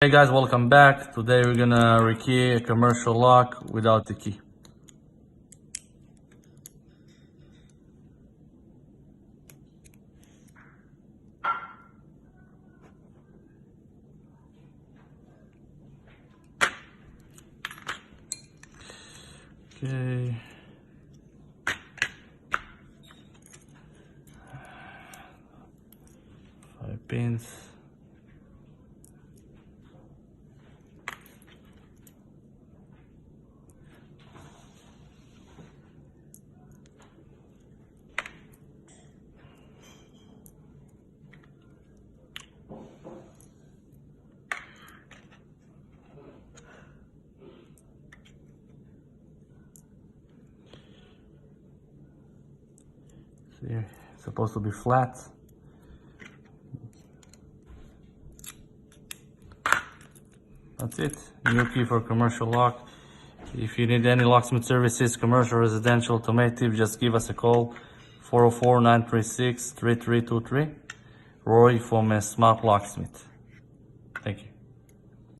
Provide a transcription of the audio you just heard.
Hey guys, welcome back. Today we're gonna rekey a commercial lock without the key. Okay. 5 pins. See, it's supposed to be flat. That's it. New key for commercial lock. If you need any locksmith services, commercial, residential, automotive, just give us a call. 404-936-3323. Roy from Smart Locksmith. Thank you.